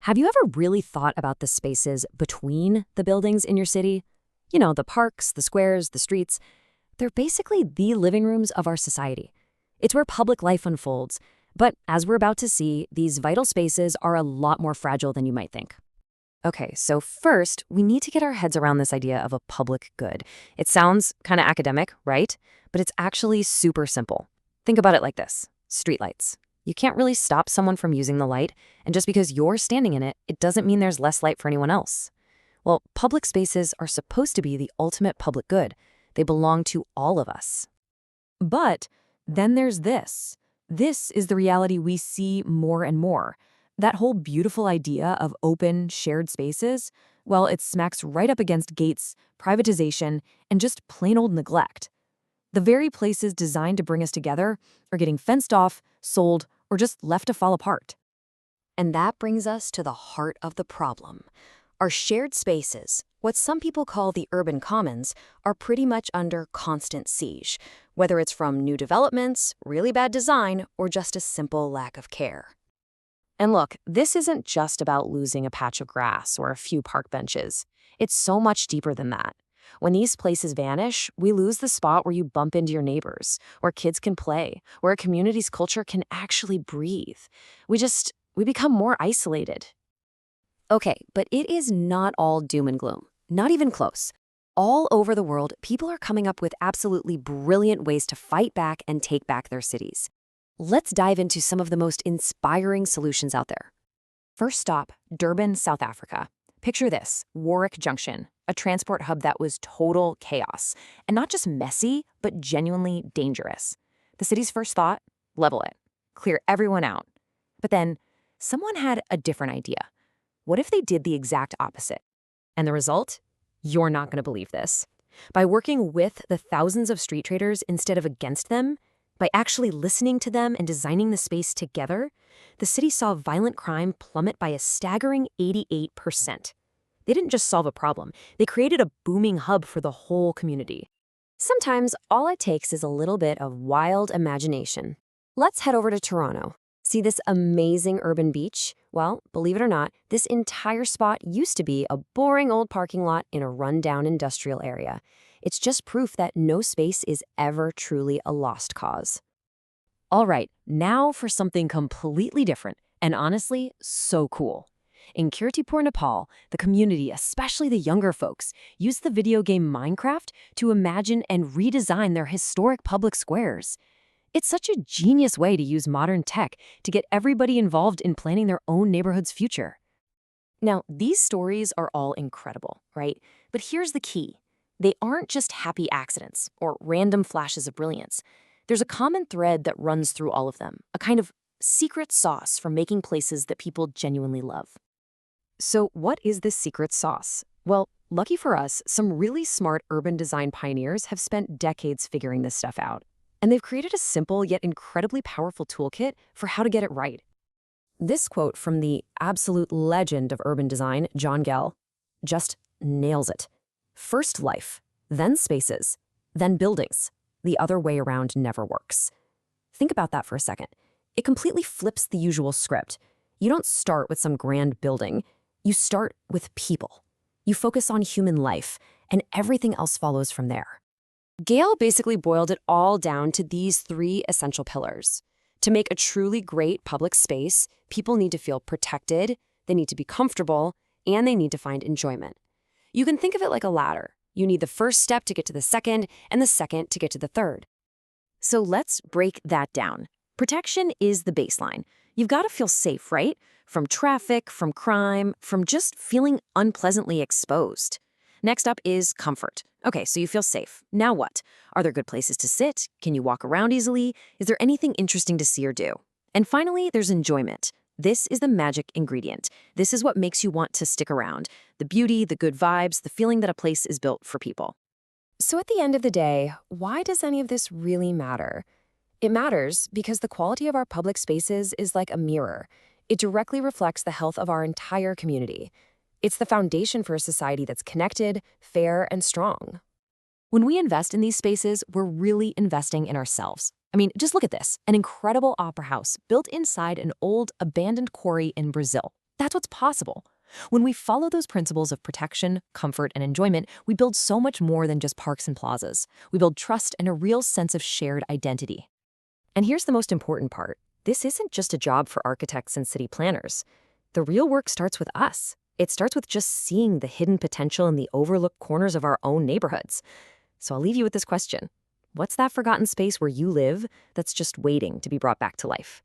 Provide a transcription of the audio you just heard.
Have you ever really thought about the spaces between the buildings in your city? You know, the parks, the squares, the streets. They're basically the living rooms of our society. It's where public life unfolds. But as we're about to see, these vital spaces are a lot more fragile than you might think. Okay, so first, we need to get our heads around this idea of a public good. It sounds kind of academic, right? But it's actually super simple. Think about it like this: streetlights. You can't really stop someone from using the light, and just because you're standing in it, it doesn't mean there's less light for anyone else. Well, public spaces are supposed to be the ultimate public good. They belong to all of us. But then there's this. This is the reality we see more and more. That whole beautiful idea of open, shared spaces, well, it smacks right up against gates, privatization, and just plain old neglect. The very places designed to bring us together are getting fenced off, sold, or just left to fall apart. And that brings us to the heart of the problem. Our shared spaces, what some people call the urban commons, are pretty much under constant siege, whether it's from new developments, really bad design, or just a simple lack of care. And look, this isn't just about losing a patch of grass or a few park benches. It's so much deeper than that. When these places vanish, we lose the spot where you bump into your neighbors, where kids can play, where a community's culture can actually breathe. We become more isolated. Okay, but it is not all doom and gloom. Not even close. All over the world, people are coming up with absolutely brilliant ways to fight back and take back their cities. Let's dive into some of the most inspiring solutions out there. First stop, Durban, South Africa. Picture this: Warwick Junction, a transport hub that was total chaos. And not just messy, but genuinely dangerous. The city's first thought: level it, clear everyone out. But then, someone had a different idea. What if they did the exact opposite? And the result? You're not going to believe this. By working with the thousands of street traders instead of against them, by actually listening to them and designing the space together, the city saw violent crime plummet by a staggering 88%. They didn't just solve a problem, they created a booming hub for the whole community. Sometimes all it takes is a little bit of wild imagination. Let's head over to Toronto. See this amazing urban beach? Well, believe it or not, this entire spot used to be a boring old parking lot in a rundown industrial area. It's just proof that no space is ever truly a lost cause. All right, now for something completely different, and honestly, so cool. In Kirtipur, Nepal, the community, especially the younger folks, used the video game Minecraft to imagine and redesign their historic public squares. It's such a genius way to use modern tech to get everybody involved in planning their own neighborhood's future. Now, these stories are all incredible, right? But here's the key. They aren't just happy accidents or random flashes of brilliance. There's a common thread that runs through all of them, a kind of secret sauce for making places that people genuinely love. So what is this secret sauce? Well, lucky for us, some really smart urban design pioneers have spent decades figuring this stuff out. And they've created a simple yet incredibly powerful toolkit for how to get it right. This quote from the absolute legend of urban design, John Gell, just nails it. First life, then spaces, then buildings. The other way around never works. Think about that for a second. It completely flips the usual script. You don't start with some grand building. You start with people. You focus on human life, and everything else follows from there. Gale basically boiled it all down to these three essential pillars. To make a truly great public space, people need to feel protected, they need to be comfortable, and they need to find enjoyment. You can think of it like a ladder. You need the first step to get to the second, and the second to get to the third. So let's break that down. Protection is the baseline. You've got to feel safe, right? From traffic, from crime, from just feeling unpleasantly exposed. Next up is comfort. Okay, so you feel safe. Now what? Are there good places to sit? Can you walk around easily? Is there anything interesting to see or do? And finally, there's enjoyment. This is the magic ingredient. This is what makes you want to stick around. The beauty, the good vibes, the feeling that a place is built for people. So at the end of the day, why does any of this really matter? It matters because the quality of our public spaces is like a mirror. It directly reflects the health of our entire community. It's the foundation for a society that's connected, fair, and strong. When we invest in these spaces, we're really investing in ourselves. I mean, just look at this, an incredible opera house built inside an old, abandoned quarry in Brazil. That's what's possible. When we follow those principles of protection, comfort, and enjoyment, we build so much more than just parks and plazas. We build trust and a real sense of shared identity. And here's the most important part. This isn't just a job for architects and city planners. The real work starts with us. It starts with just seeing the hidden potential in the overlooked corners of our own neighborhoods. So I'll leave you with this question. What's that forgotten space where you live that's just waiting to be brought back to life?